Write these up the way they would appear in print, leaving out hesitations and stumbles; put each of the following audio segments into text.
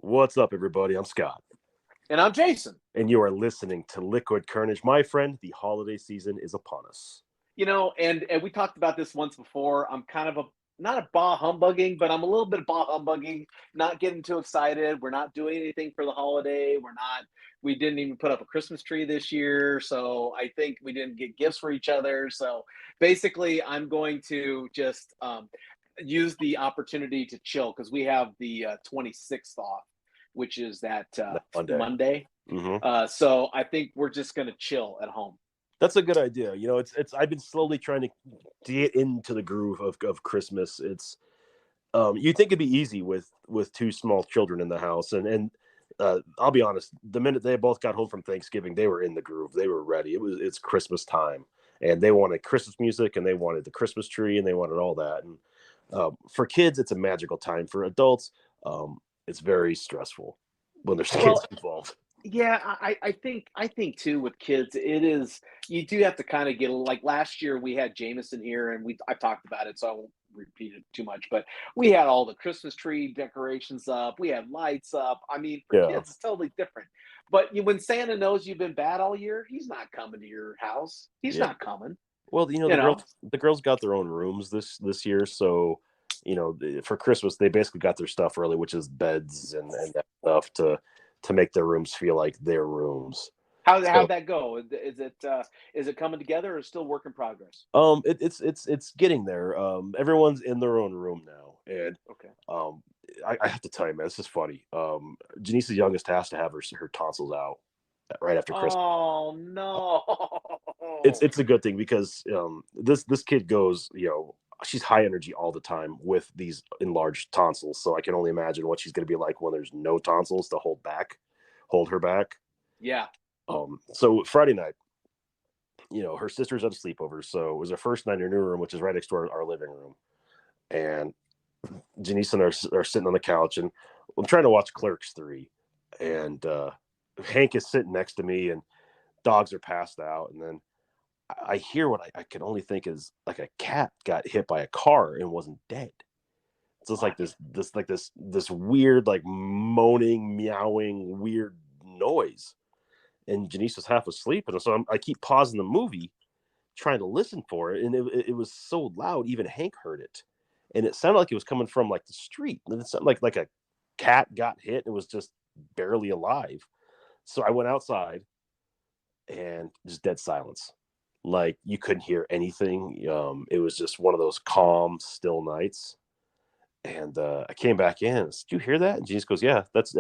What's up, everybody? I'm Scott, And I'm Jason. and you are listening to Liquid Carnage. My friend, the holiday season is upon us. And we talked about this once before. I'm kind of a not a bah humbugging, but I'm a little bit bah humbugging, not getting too excited. We're not doing anything for the holiday. We didn't even put up a Christmas tree this year. So I think we didn't get gifts for each other. So basically, I'm going to just use the opportunity to chill because we have the 26th off, which is that That Monday. Monday. hmm So I think we're just going to chill at home. That's a good idea. It's. I've been slowly trying to get into the groove of Christmas. You think it'd be easy with two small children in the house, and I'll be honest. The minute they both got home from Thanksgiving, they were in the groove. They were ready. It's Christmas time, and they wanted Christmas music, and they wanted the Christmas tree, and they wanted all that. And for kids, it's a magical time. For adults, it's very stressful when there's kids Well, involved. yeah, I think too with kids, it is you do have to kind of get like last year we had Jameson here and I talked about it, so I won't repeat it too much, but we had all the Christmas tree decorations up, we had lights up. I mean, for Yeah. kids, it's totally different. But when Santa knows you've been bad all year, he's not coming to your house. He's Yeah. not coming, Well, you know. the girls got their own rooms this year, so for Christmas they basically got their stuff early, which is beds and that stuff to make their rooms feel like their rooms. How'd So that go? Is it coming together or still work in progress? it's getting there. Everyone's in their own room now, and Okay. um I have to tell you, man, this is funny. Janice's youngest has to have her tonsils out right after Christmas. Oh no. It's a good thing because this kid goes, she's high energy all the time with these enlarged tonsils, so I can only imagine what she's going to be like when there's no tonsils to hold her back. Yeah. So Friday night, her sister's at a sleepover, so it was her first night in her new room, which is right next to our living room. And Janice and are sitting on the couch, and I'm trying to watch Clerks 3, and Hank is sitting next to me, and dogs are passed out, and then I hear what I can only think is like a cat got hit by a car and wasn't dead. So it's like What? this weird, like, moaning, meowing, weird noise. And Janice was half asleep, and so I keep pausing the movie, trying to listen for it, and it was so loud, even Hank heard it, and it sounded like it was coming from like the street. And it sounded like a cat got hit and was just barely alive. So I went outside, and just dead silence. Like, you couldn't hear anything. It was just one of those calm, still nights. And I came back in. Did you hear that? And Janice goes, "Yeah, that's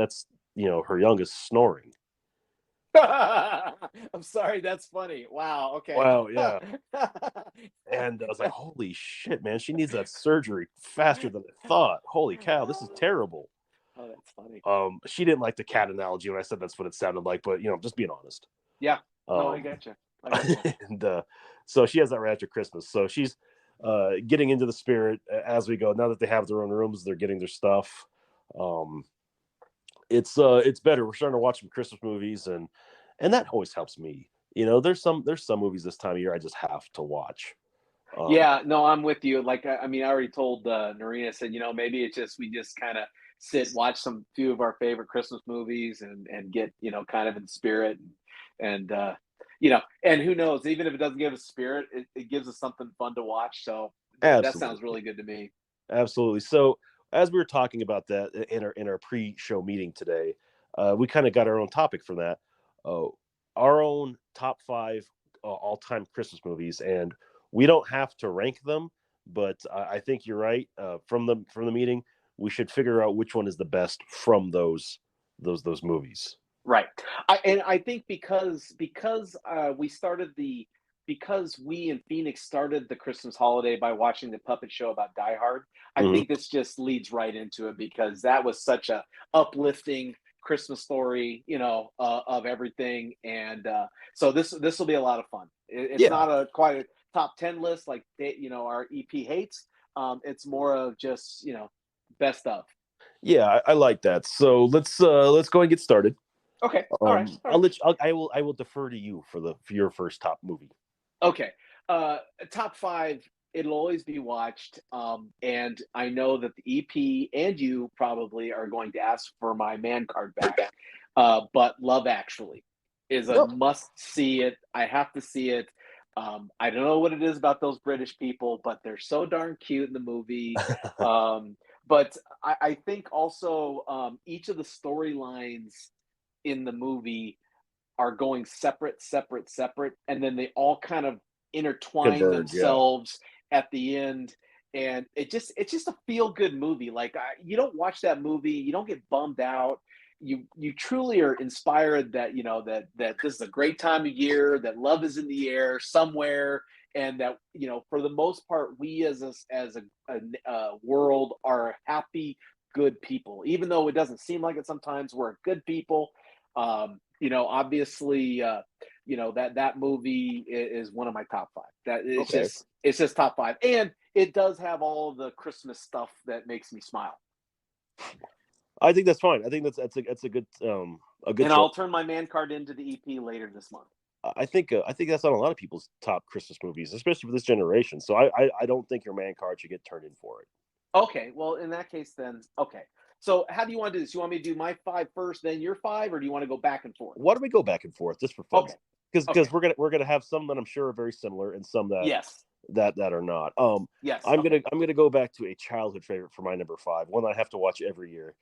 her youngest snoring." I'm sorry, that's funny. Wow, okay. Wow, yeah. And I was like, "Holy shit, man! She needs that surgery faster than I thought. Holy cow, this is terrible." Oh, that's funny. She didn't like the cat analogy when I said that's what it sounded like, but just being honest. Yeah. No, I Um, gotcha. I gotcha. and so she has that right after Christmas. So she's getting into the spirit as we go. Now that they have their own rooms, they're getting their stuff. Um, it's better. We're starting to watch some Christmas movies, and that always helps me. There's some movies this time of year I just have to watch. Um, Yeah, no, I'm with you. Like, I mean, I already told Narina, I said, maybe it's just we just kind of sit, watch some few of our favorite Christmas movies, and get kind of in spirit, and who knows, even if it doesn't give us spirit, it gives us something fun to watch. So that sounds absolutely, really good to me. absolutely. So as we were talking about that in our pre-show meeting today, we kind of got our own topic from that. Uh, our own top five all-time Christmas movies, and we don't have to rank them, but I think you're right. From the meeting, we should figure out which one is the best from those movies. Right. And I think because we in Phoenix started the Christmas holiday by watching the puppet show about Die Hard, I hmm think this just leads right into it because that was such a uplifting Christmas story, of everything, and so this will be a lot of fun. It's Yeah, not a quite a top 10 list like our EP hates. It's more of just best of. yeah, I like that. So let's go and get started. Okay. All right. All I'll right. let you, I will defer to you for your first top movie. Okay. Uh, top five. it'll always be watched. And I know that the EP and you probably are going to ask for my man card back. But Love Actually is a No. must see it. I have to see it. I don't know what it is about those British people, but they're so darn cute in the movie. But I think also each of the storylines in the movie are going separate, separate, separate, and then they all kind of intertwine Converge, yeah. themselves at the end. And it's just a feel good movie. Like you don't watch that movie, you don't get bummed out. You truly are inspired that that this is a great time of year, that love is in the air somewhere, and that for the most part we as a world are happy, good people. Even though it doesn't seem like it sometimes, we're good people. Obviously, that movie is one of my top five. That Okay. it's just top five, and it does have all of the Christmas stuff that makes me smile. I think that's fine. I think that's a good And choice. I'll turn my man card into the EP later this month. I think that's on a lot of people's top Christmas movies, especially for this generation. So I don't think your man card should get turned in for it. Okay, well in that case then, okay. So how do you want to do this? You want me to do my five first, then your five, or do you want to go back and forth? Why don't we go back and forth just for fun? Okay. Because Okay. we're gonna have some that I'm sure are very similar and some that Yes. that are not. Yes. I'm Okay. gonna go back to a childhood favorite for my number five, one I have to watch every year.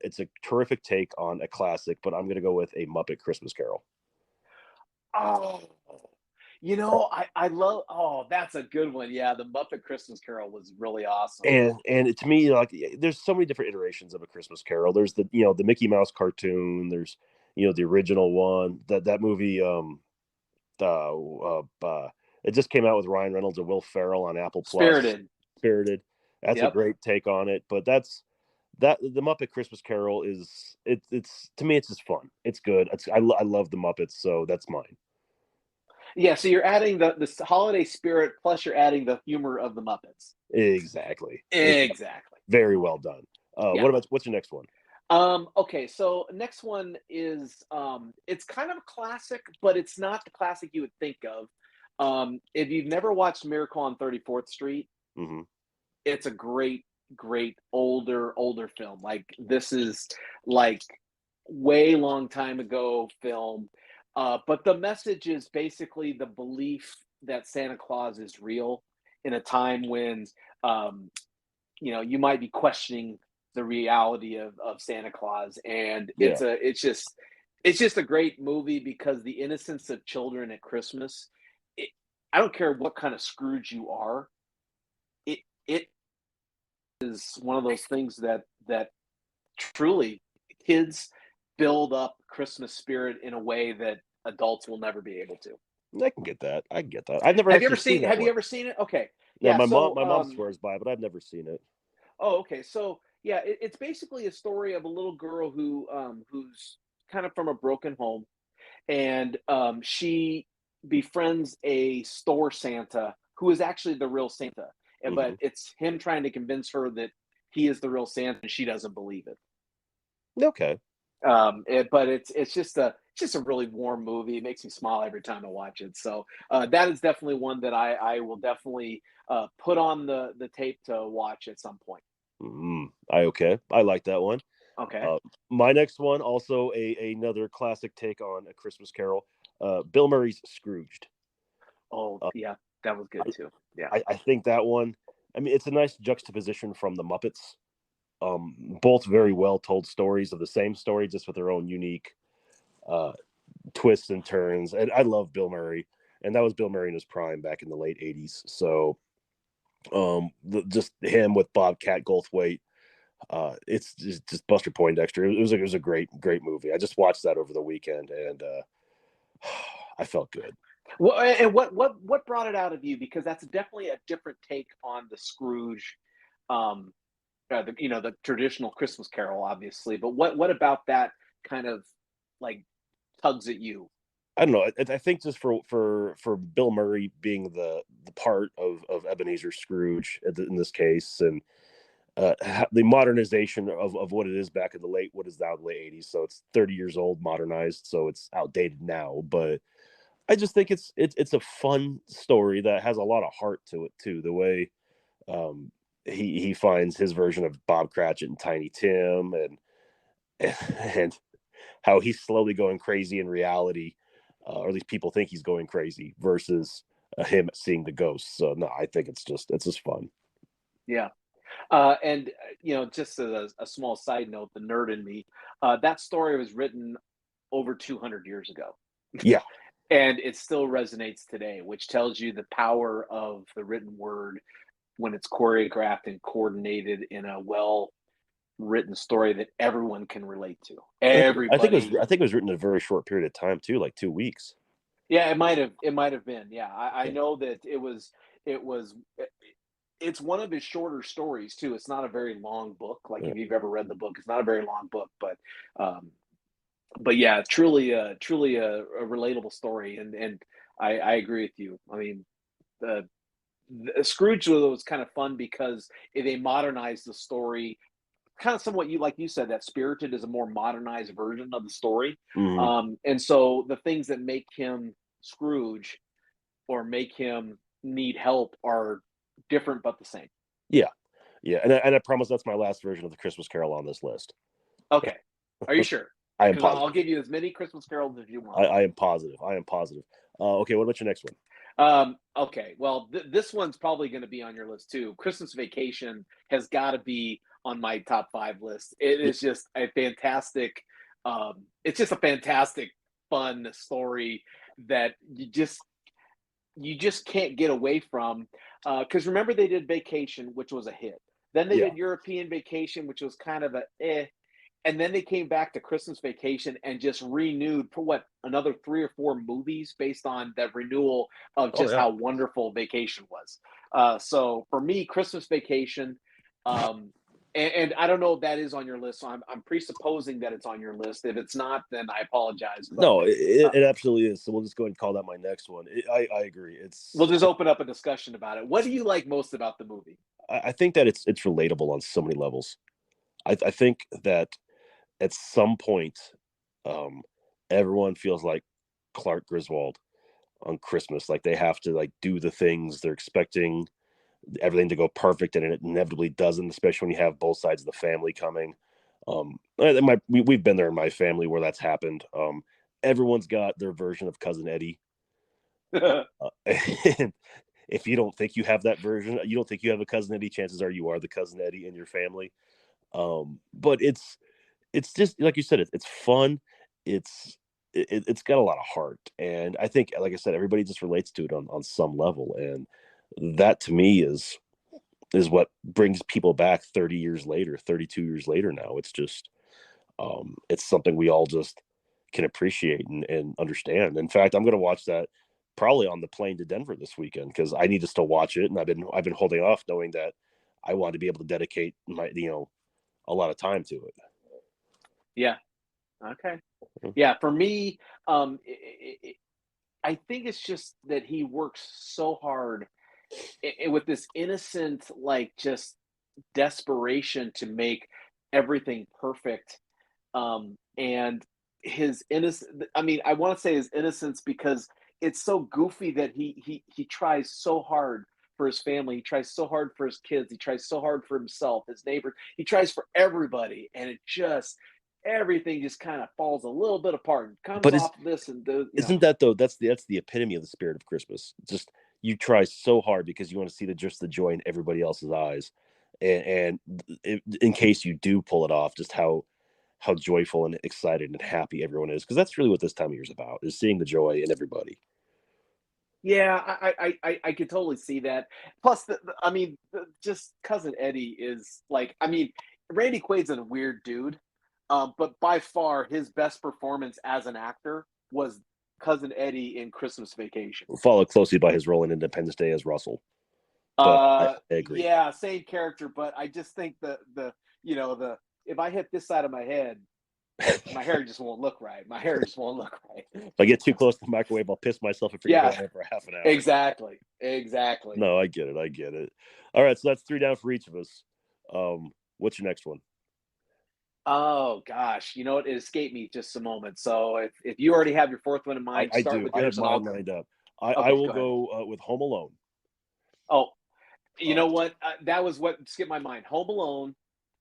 It's a terrific take on a classic, but I'm gonna go with A Muppet Christmas Carol. Oh, I love. Oh, that's a good one. Yeah, the Muppet Christmas Carol was really awesome. And to me, like, there's so many different iterations of A Christmas Carol. There's the Mickey Mouse cartoon. There's the original one. That movie. It just came out with Ryan Reynolds and Will Ferrell on Apple Plus. Spirited. That's a Yep. great take on it. But that the Muppet Christmas Carol it's to me it's just fun. It's good. I love the Muppets, so that's mine. Yeah, so you're adding the holiday spirit, plus you're adding the humor of the Muppets. Exactly. Exactly. Very well done. Yeah. What's your next one? Okay, so next one is it's kind of a classic, but it's not the classic you would think of. If you've never watched Miracle on 34th Street, Mm-hmm. it's a great, great older film. Like this is like way long time ago film. But the message is basically the belief that Santa Claus is real in a time when um, you might be questioning the reality of Santa Claus, and Yeah. it's just a great movie because the innocence of children at Christmas. It, I don't care what kind of Scrooge you are. It is one of those things that truly kids build up Christmas spirit in a way that adults will never be able to. I can get that. I can get that. I've never Have you ever actually seen seen? that Have you one. ever seen it? Okay, No, yeah. my mom swears by, but I've never seen it. Oh, okay. So yeah, it's basically a story of a little girl who's kind of from a broken home, and she befriends a store Santa who is actually the real Santa, Mm-hmm. but it's him trying to convince her that he is the real Santa, and she doesn't believe it. Okay. But it's just a really warm movie. It makes me smile every time I watch it. So that is definitely one that I will definitely put on the tape to watch at some point. I like that one. Okay. Uh, my next one, also another classic take on A Christmas Carol. Bill Murray's Scrooged. Oh Uh, yeah, that was good too. Yeah. I think that one. I mean, it's a nice juxtaposition from the Muppets. Both very well told stories of the same story, just with their own unique uh, twists and turns. And I love Bill Murray, and that was Bill Murray in his prime back in the late '80s. So, just him with Bobcat Goldthwait. It's just Buster Poindexter. It was a great movie. I just watched that over the weekend, and I felt good. Well, and what brought it out of you? Because that's definitely a different take on the Scrooge, um, the traditional Christmas Carol, obviously. But what about that kind of like tugs at you? I don't know. I think just for Bill Murray being the part of Ebenezer Scrooge in this case, and the modernization of what it is back in what is now the late '80s. So it's 30 years old, modernized. So it's outdated now, but I just think it's a fun story that has a lot of heart to it too. The way um, he finds his version of Bob Cratchit and Tiny Tim, and how he's slowly going crazy in reality, or at least people think he's going crazy, versus him seeing the ghosts. So no, I think it's just fun. Yeah. And just as a small side note, the nerd in me, that story was written over 200 years ago, Yeah, and it still resonates today, which tells you the power of the written word when it's choreographed and coordinated in a well written story that everyone can relate to. Everybody. I think it was written in a very short period of time too, like 2 weeks. Yeah, it might have been. Yeah, I Yeah, know that it was it's one of his shorter stories too. It's not a very long book. Like yeah. if you've ever read the book, it's not a very long book, um, but yeah, truly a relatable story. And I agree with you. I mean, the, the Scrooge was kind of fun because they modernized the story, kind of somewhat, you like you said, that Spirited is a more modernized version of the story. Hmm. And so the things that make him Scrooge or make him need help are different but the same. Yeah, yeah. And I promise that's my last version of the Christmas Carol on this list. Okay. Are you sure? I am Because I'll positive. give you as many Christmas carols as you want. I am positive. I am positive. Okay, what about your next one? Okay. Well, this one's probably going to be on your list too. Christmas Vacation has got to be on my top five list. It Yeah, is just a fantastic. It's just a fantastic, fun story that you just can't get away from. Because remember, they did Vacation, which was a hit. Then they yeah. did European Vacation, which was kind of a eh. And then they came back to Christmas Vacation and just renewed for what, another three or four movies based on that renewal of Oh just yeah. how wonderful Vacation was. So for me, Christmas Vacation, um, and I don't know if that is on your list. So I'm presupposing that it's on your list. If it's not, then I apologize. But No, uh, it absolutely is. So we'll just go ahead and call that my next one. I agree. we'll just open up a discussion about it. What do you like most about the movie? I think that it's relatable on so many levels. I think that at some point, um, everyone feels like Clark Griswold on Christmas. Like they have to like do the things they're expecting everything to go perfect, and it inevitably doesn't. Especially when you have both sides of the family coming. We've been there in my family where that's happened. Everyone's got their version of Cousin Eddie. And if you don't think you have that version, you don't think you have a Cousin Eddie, chances are you are the Cousin Eddie in your family. But it's just like you said, it's fun. It's it's got a lot of heart, and I think, like I said, everybody just relates to it on some level, and that to me is what brings people back 30 years later, 32 years later. Now it's something we all just can appreciate and understand. In fact, I'm going to watch that probably on the plane to Denver this weekend because I need to still watch it, and I've been holding off, knowing that I want to be able to dedicate my a lot of time to it. Yeah. Okay. Yeah. For me, I think it's just that he works so hard with this innocent, like just desperation to make everything perfect. And his innocence, I mean, I want to say his innocence because it's so goofy that he tries so hard for his family. He tries so hard for his kids. He tries so hard for himself, his neighbor. He tries for everybody, and it just everything just kind of falls a little bit apart and comes But is off this and the isn't that though? That's the epitome of the spirit of Christmas. Just you try so hard because you want to see the joy in everybody else's eyes, and in case you do pull it off, just how joyful and excited and happy everyone is, because that's really what this time of year is about, is seeing the joy in everybody. Yeah, I could totally see that. Plus, I mean, just cousin Eddie is like, I mean, Randy Quaid's a weird dude, but by far his best performance as an actor was cousin Eddie in Christmas Vacation. Followed closely by his role in Independence Day as Russell, but I agree. Yeah, same character, but I just think the if I hit this side of my head, my hair just won't look right. My hair just won't look right. If I get too close to the microwave, I'll piss myself and forget who Yeah, I am for half an hour. exactly, exactly. No, I get it. I get it. All right, so that's three down for each of us. What's your next one? Oh gosh, you know what? It escaped me just a moment. So if you already have your fourth one in mind, I start do. with I have yours, and mine I'll. lined up. I Okay, will go ahead. go with Home Alone. Oh, you Uh, know what? That was what skipped my mind. Home Alone.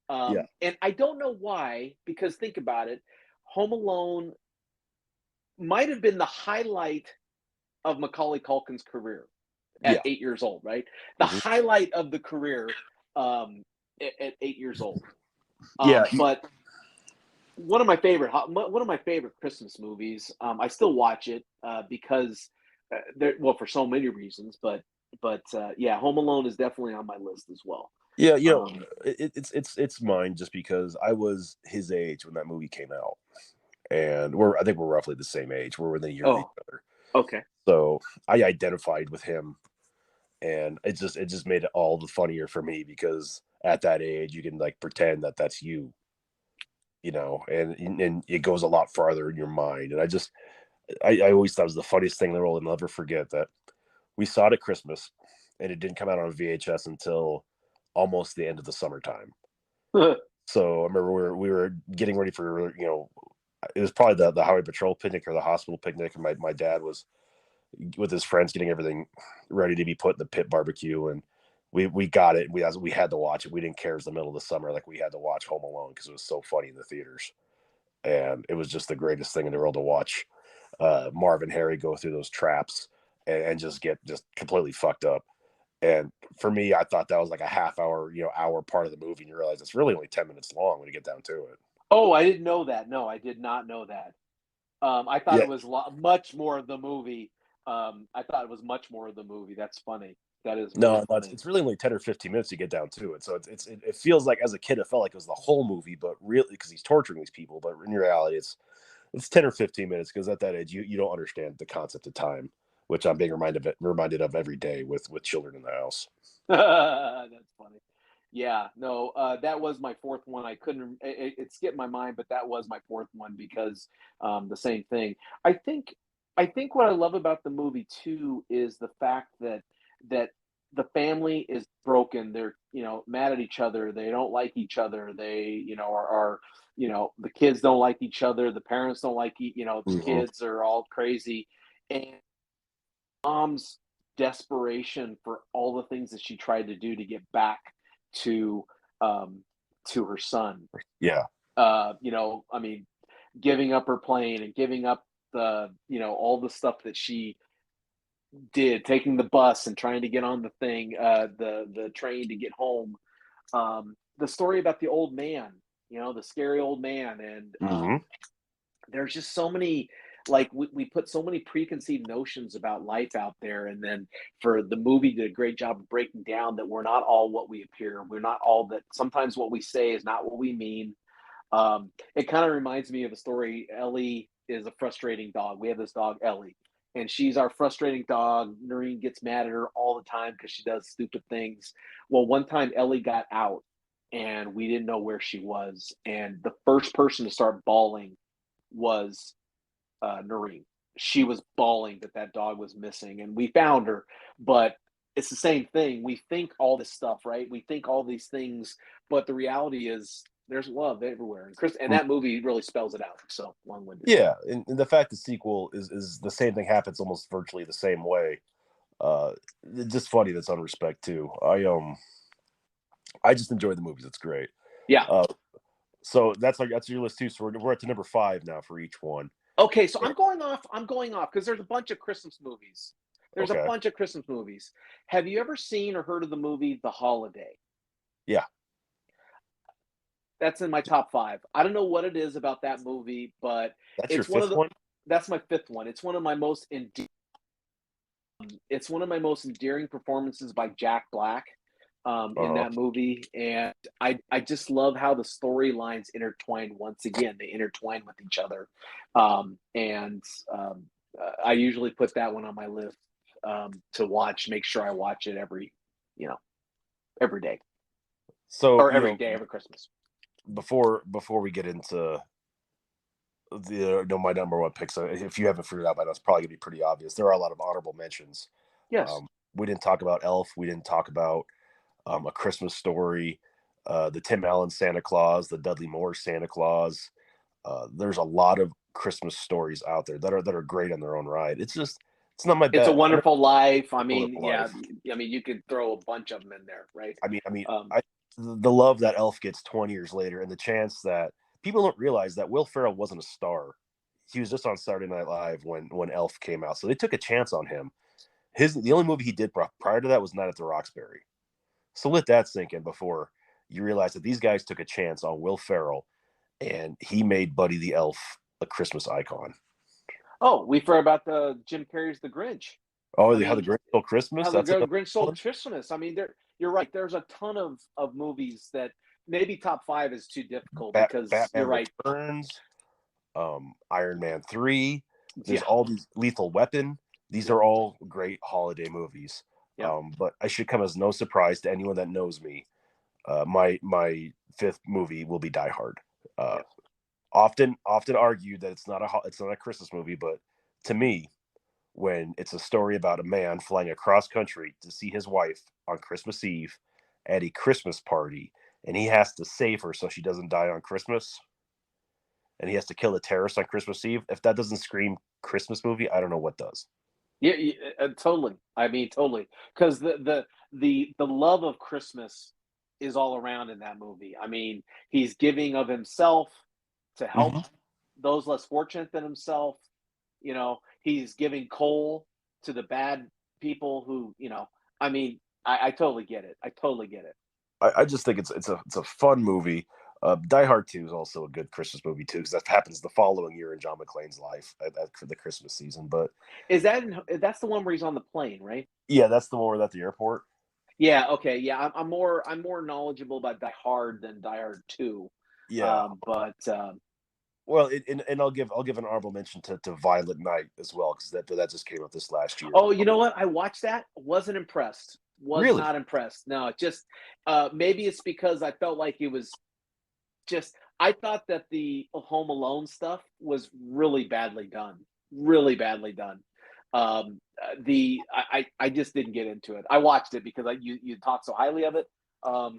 yeah, And I don't know why, because think about it. Home Alone might have been the highlight of Macaulay Culkin's career at yeah, 8 years old, right? The hmm highlight of the career um, at 8 years old. yeah, But one of my favorite Christmas movies. I still watch it because there. Well, for so many reasons, but yeah, Home Alone is definitely on my list as well. yeah. Um, It's mine just because I was his age when that movie came out, and I think we're roughly the same age. We're within a year of each oh, other, okay. so I identified with him, and it just made it all the funnier for me because at that age you can like pretend that that's you, and it goes a lot farther in your mind. And I always thought it was the funniest thing in the world. I'll never forget that we saw it at Christmas, and it didn't come out on VHS until almost the end of the summertime. So I remember we were getting ready for it was probably the highway patrol picnic or the hospital picnic, and my dad was with his friends getting everything ready to be put in the pit barbecue, and we got it. We had to watch it. We didn't care. It was the middle of the summer, like we had to watch Home Alone because it was so funny in the theaters, and it was just the greatest thing in the world to watch Marv and Harry go through those traps and just get just completely fucked up. And for me, I thought that was like a half hour, hour part of the movie, and you realize it's really only 10 minutes long when you get down to it. Oh, I didn't know that. No, I did not know that. I thought Yeah, it was much more of the movie. I thought it was much more of the movie. That's funny. That is really no, funny. it's really only 10 or 15 minutes to get down to it. So it feels like as a kid, it felt like it was the whole movie, but really because he's torturing these people. But in reality, it's 10 or 15 minutes because at that age, you don't understand the concept of time, which I'm being reminded of every day with children in the house. That's funny. Yeah, no, that was my fourth one. I couldn't. It skipped my mind, but that was my fourth one because the same thing. I think. I think what I love about the movie too is the fact that the family is broken. They're mad at each other. They don't like each other. They are the kids don't like each other. The parents don't like the Hmm. kids are all crazy, and mom's desperation for all the things that she tried to do to get back to um, to her son. Yeah. I mean, giving up her plane and giving up all the stuff that she did, taking the bus and trying to get on the thing, the train to get home. The story about the old man, the scary old man, and Hmm. there's just so many like we put so many preconceived notions about life out there, and then for the movie did a great job of breaking down that we're not all what we appear, we're not all that, sometimes what we say is not what we mean. It kind of reminds me of a story. Ellie is a frustrating dog. We have this dog Ellie, and she's our frustrating dog. Noreen gets mad at her all the time because she does stupid things. Well, one time Ellie got out and we didn't know where she was, and the first person to start bawling was Noreen. She was bawling that that dog was missing, and we found her. But it's the same thing. We think all this stuff, right? We think all these things, but the reality is there's love everywhere. And Chris, and that movie really spells it out. So long winded. Yeah, and the fact the sequel is the same thing happens almost virtually the same way. Uh, it's just funny that's on respect too. I just enjoy the movies. It's great. Yeah. Uh, so that's your list too. So we're at to number five now for each one. Okay. So And- I'm going off because there's a bunch of Christmas movies. There's a okay. bunch of Christmas movies. Have you ever seen or heard of the movie The Holiday? Yeah, That's in my top five. I don't know what it is about that movie, but that's your it's one of fifth the. one. That's my fifth one. It's one of my most endearing performances by Jack Black in Uh, that movie, and I just love how the storylines intertwine. Once again, they intertwine with each other, and I usually put that one on my list to watch. Make sure I watch it you know, every day so or every day, every Christmas. before we get into the my number one picks, if you haven't figured it out by now, it's probably gonna be pretty obvious. There are a lot of honorable mentions. Yes. We didn't talk about Elf. We didn't talk about A Christmas Story. the Tim Allen Santa Claus, the Dudley Moore Santa Claus. There's a lot of Christmas stories out there that are great on their own right. It's not my It's a best. Wonderful Life. I mean, Wonderful yeah, Life. I mean, you could throw a bunch of them in there, right? Um, The love that Elf gets 20 years later, and the chance that people don't realize that Will Ferrell wasn't a star. He was just on Saturday Night Live when Elf came out, so they took a chance on him. The only movie he did prior to that was Night at the Roxbury. So let that sink in before you realize that these guys took a chance on Will Ferrell, and he made Buddy the Elf a Christmas icon. oh, we forgot about the Jim Carrey's The Grinch. Oh, I How the mean, Grinch Stole Christmas. How the That's another Grinch Stole one. Christmas. I mean, you're right. There's a ton of movies that maybe top five is too difficult because Batman you're right. Returns, Iron Man 3. There's Yeah. all these Lethal Weapon. These are all great holiday movies. Yeah. But I should come as no surprise to anyone that knows me. My fifth movie will be Die Hard. Yeah. Often argued that it's not a Christmas movie, but to me, when it's a story about a man flying across country to see his wife on Christmas Eve at a Christmas party, and he has to save her so she doesn't die on Christmas, and he has to kill a terrorist on Christmas Eve. If that doesn't scream Christmas movie, I don't know what does. Yeah, totally. I mean, totally. Because the love of Christmas is all around in that movie. I mean, he's giving of himself to help Mhm. those less fortunate than himself. You know, he's giving coal to the bad people who, I mean, I totally get it. I totally get it. I just think it's a fun movie. Die Hard 2 is also a good Christmas movie too, because that happens the following year in John McClane's life for the Christmas season. But That's the one where he's on the plane, right? yeah, that's the one where at the airport. Yeah. Okay. Yeah. I'm more knowledgeable about Die Hard than Die Hard 2. Yeah. But Well, and I'll give an honorable mention to Violent Night as well, because that just came out this last year. oh, you know what? I watched that. Wasn't impressed. Was Really? not impressed. No, it just maybe it's because I felt like it was just. I thought that the Home Alone stuff was really badly done. Really badly done. I just didn't get into it. I watched it because you talked so highly of it.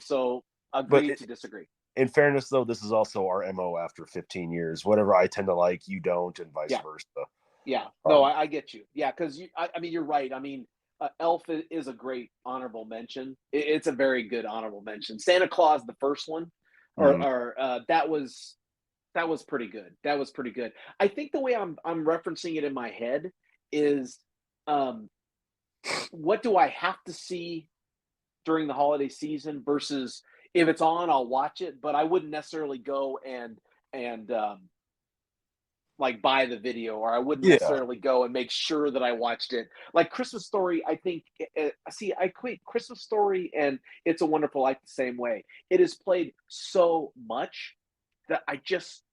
So But agreed to disagree. in fairness, though, this is also our MO after 15 years. Whatever I tend to like, you don't, and vice Yeah. versa. Yeah, no, Um, I get you. Yeah, because I mean, you're right. I mean, Elf is a great honorable mention. It's a very good honorable mention. Santa Claus, the first one, mhm. that was pretty good. That was pretty good. I think the way I'm referencing it in my head is, um, what do I have to see during the holiday season versus if it's on, I'll watch it, but I wouldn't necessarily go and like buy the video, or I wouldn't Yeah, necessarily go and make sure that I watched it. Like Christmas Story, I think. See, I equate Christmas Story and It's a Wonderful Life the same way. It is played so much that I just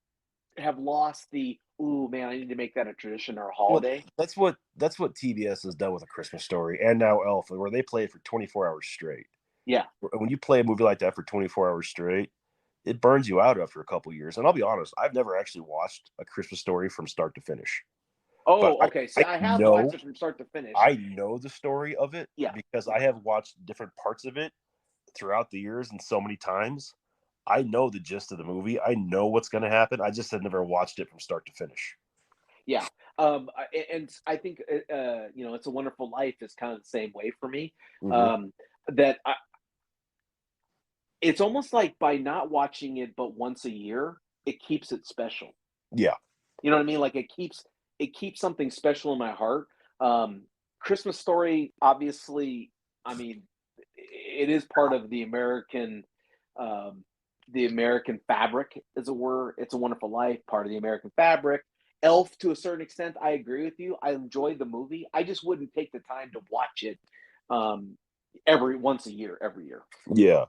have lost the. Ooh, man, I need to make that a tradition or a well, holiday. that's what TBS has done with A Christmas Story and now Elf, where they play it for 24 hours straight. Yeah. When you play a movie like that for 24 hours straight, it burns you out after a couple years. And I'll be honest, I've never actually watched A Christmas Story from start to finish, but Oh, okay. See, I I have know watched it from start to finish. I know the story of it Yeah. because Yeah. I have watched different parts of it throughout the years and so many times. I know the gist of the movie. I know what's going to happen. I just had never watched it from start to finish. Yeah. And I think, It's a Wonderful Life is kind of the same way for me. Hmm. Um, that it's almost like by not watching it but once a year, it keeps it special. Yeah. You know what I mean? Like it keeps something special in my heart. Um, Christmas Story, obviously, I mean, it is part of um, the American fabric, as it were. It's a Wonderful Life, part of the American fabric. Elf, to a certain extent, I agree with you. I enjoyed the movie. I just wouldn't take the time to watch it um, every once a year, every year. Yeah.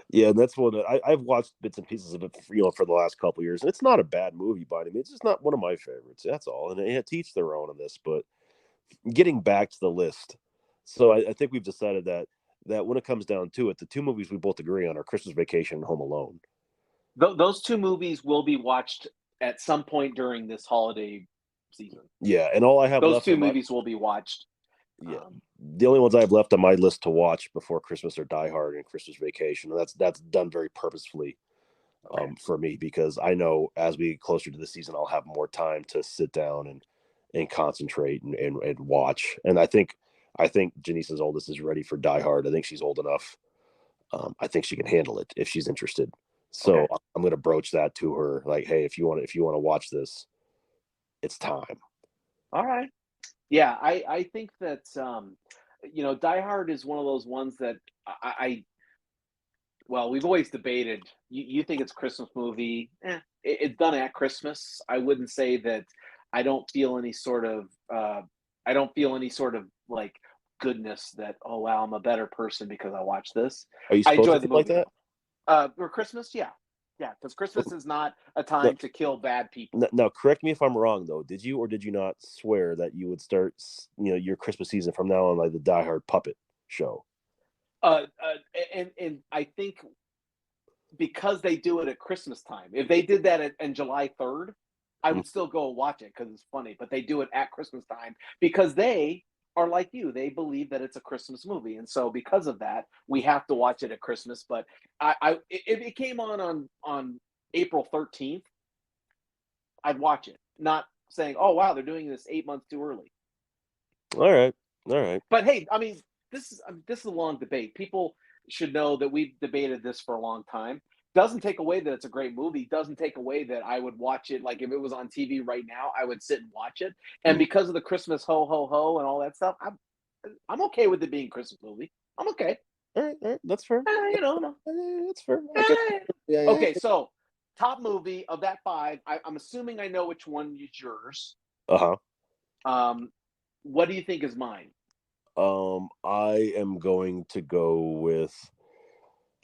Yeah. And that's one that I've watched bits and pieces of it for the last couple of years. And it's not a bad movie by any means. It's just not one of my favorites. That's all. And it teach their own on this. But getting back to the list, so I think we've decided that when it comes down to it, the two movies we both agree on are Christmas Vacation and Home Alone. Those two movies will be watched at some point during this holiday season. Yeah, and all I have Those left two on my movies will be watched. Yeah, the only ones I have left on my list to watch before Christmas are Die Hard and Christmas Vacation, and that's done very purposefully Okay. for me because I know as we get closer to the season, I'll have more time to sit down and concentrate and watch. And I think Janice's oldest is ready for Die Hard. I think she's old enough. I think she can handle it if she's interested. So Okay. I'm going to broach that to her, like, hey, if you want to watch this, it's time. All right. Yeah, I think that Die Hard is one of those ones that well, we've always debated. You think it's a Christmas movie? It's done at Christmas. I wouldn't say that. I don't feel any sort of. I don't feel any sort of like goodness that. Oh wow, I'm a better person because I watched this. Are you I supposed enjoy to the feel like movie that? though. For Christmas, yeah, yeah, because Christmas is not a No, time to kill bad people. now, correct me if I'm wrong though. Did you or did you not swear that you would start, your Christmas season from now on like the Die Hard puppet show? And I think because they do it at Christmas time. If they did that on July 3rd, I Mm. would still go watch it because it's funny. But they do it at Christmas time because they are like you. They believe that it's a Christmas movie, and so because of that, we have to watch it at Christmas. But if it came on April 13th, I'd watch it. Not saying, "Oh wow, they're doing this 8 months too early." All right, all right. But hey, I mean, this is a long debate. People should know that we've debated this for a long time. Doesn't take away that it's a great movie. Doesn't take away that I would watch it. Like if it was on TV right now, I would sit and watch it. And Mm. because of the Christmas ho ho ho and all that stuff, I'm okay with it being a Christmas movie. I'm okay. All right, that's fair. No. That's fair. I can, Eh. yeah, yeah. Okay, so top movie of that five. I'm assuming I know which one is yours. Uh huh. Um, what do you think is mine? I am going to go with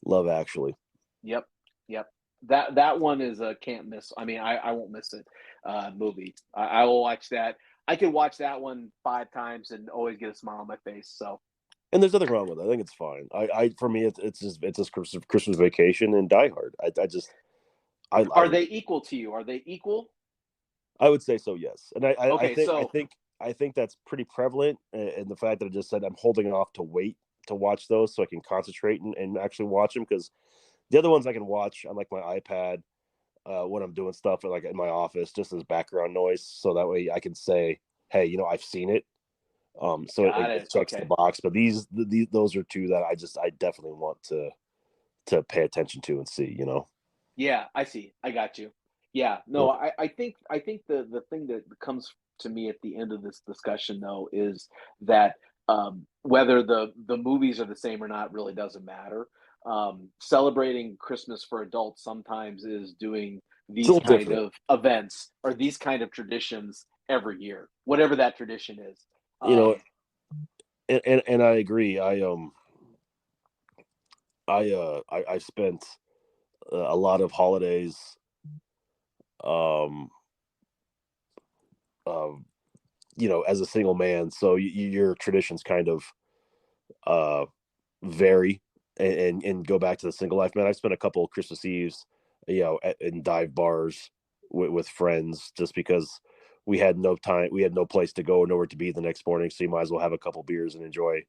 Love Actually. Yep, yep. That one is a can't miss. I mean, I won't miss it. Movie. I will watch that. I could watch that one 5 times and always get a smile on my face. So, And there's nothing wrong with it. I think it's fine. For me, it's just Christmas Vacation and Die Hard. I just are I they equal to you? Are they equal? I would say so, yes. And I Okay, think so that's pretty prevalent in the fact that I just said I'm holding off to wait to watch those so I can concentrate and actually watch them because the other ones I can watch on like my iPad when I'm doing stuff like in my office just as background noise, so that way I can say, hey, I've seen it. So got it it. checks the Okay. box. But those are two that I definitely want to pay attention to and see. Yeah, I see. I got you. Yeah, no, I think the thing that comes to me at the end of this discussion though is that whether the movies are the same or not really doesn't matter. Celebrating Christmas for adults sometimes is doing It's a these little kind different. of events or these kind of traditions every year, whatever that tradition is. You know, Um, and I agree. I spent a lot of holidays um um as a single man, so your traditions kind of uh vary and go back to the single life. Man, I spent a couple of Christmas Eves in dive bars with friends just because we had no time, we had no place to go, nowhere to be the next morning, so you might as well have a couple beers and enjoy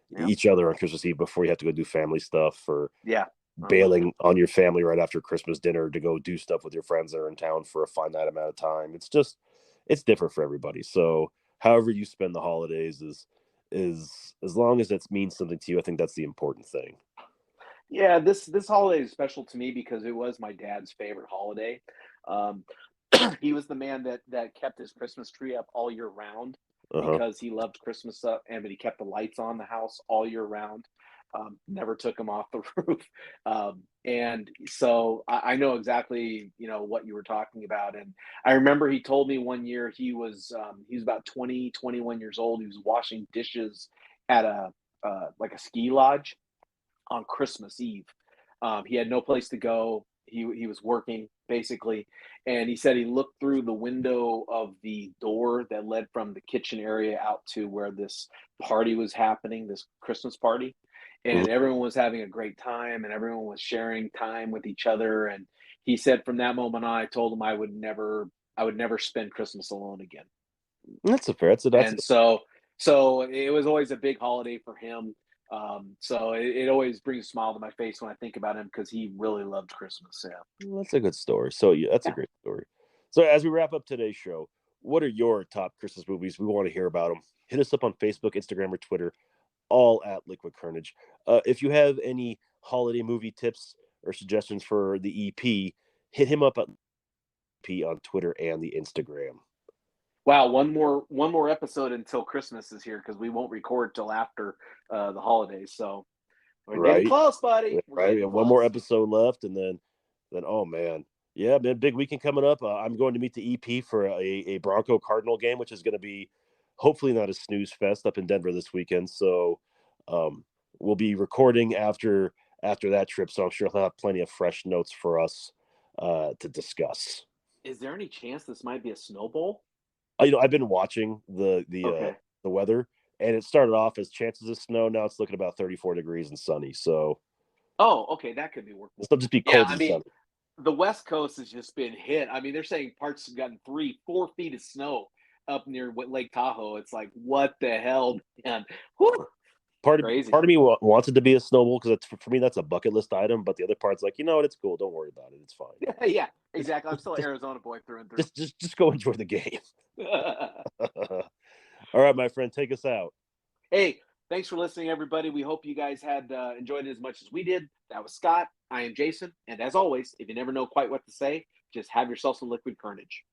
yeah, each other on Christmas Eve before you have to go do family stuff, or yeah, I'm with you. bailing on your family right after Christmas dinner to go do stuff with your friends that are in town for a finite amount of time. It's different for everybody. So however you spend the holidays is as long as it means something to you, I think that's the important thing. Yeah, this holiday is special to me because it was my dad's favorite holiday. Um, he was the man that kept his Christmas tree up all year round Uh-huh. because he loved Christmas up, and but he kept the lights on the house all year round. Never took them off the roof, and so I know exactly what you were talking about. And I remember he told me one year he was about 20, 21 years old. He was washing dishes at a like a ski lodge on Christmas Eve. He had no place to go. He was working basically, and he said he looked through the window of the door that led from the kitchen area out to where this party was happening, this Christmas party, Mhm. and everyone was having a great time, and everyone was sharing time with each other. And he said from that moment on, I told him I would never spend Christmas alone again. That's a fair. That's a And so So it was always a big holiday for him. So it always brings a smile to my face when I think about him because he really loved Christmas. Yeah. Well, that's a good story. So yeah, that's a Yeah. great story. So as we wrap up today's show, what are your top Christmas movies? We want to hear about them. Hit us up on Facebook, Instagram, or Twitter, all at Liquid Carnage. If you have any holiday movie tips or suggestions for the EP, hit him up at EP on Twitter and the Instagram. Wow, one more episode until Christmas is here because we won't record till after the holidays. So we're getting Right, close, buddy. We're right. We getting have one more close. episode left, and then oh man, yeah, man, big weekend coming up. I'm going to meet the EP for a Bronco Cardinal game, which is going to be hopefully not a snooze fest up in Denver this weekend. So um, we'll be recording after that trip. So I'm sure he'll have plenty of fresh notes for us to discuss. Is there any chance this might be a snowball? I've been watching Okay. the weather, and it started off as chances of snow. Now it's looking about 34 degrees and sunny. So Oh, okay, that could be workable. it'll just be Yeah, cold I and mean, sunny. the West Coast has just been hit. I mean, they're saying parts have gotten 3, 4 feet of snow up near Lake Tahoe. It's like, what the hell, man? Whew, crazy. Part of me wants it to be a snowball because for me that's a bucket list item. But the other part's like, you know what, it's cool. Don't worry about it. It's fine. Yeah, Just exactly. I'm just still an just Arizona boy through and through. just go enjoy the game. All right, my friend, take us out. Hey, thanks for listening, everybody. We hope you guys had enjoyed it as much as we did. That was Scott. I am Jason. And as always, if you never know quite what to say, just have yourself some liquid carnage.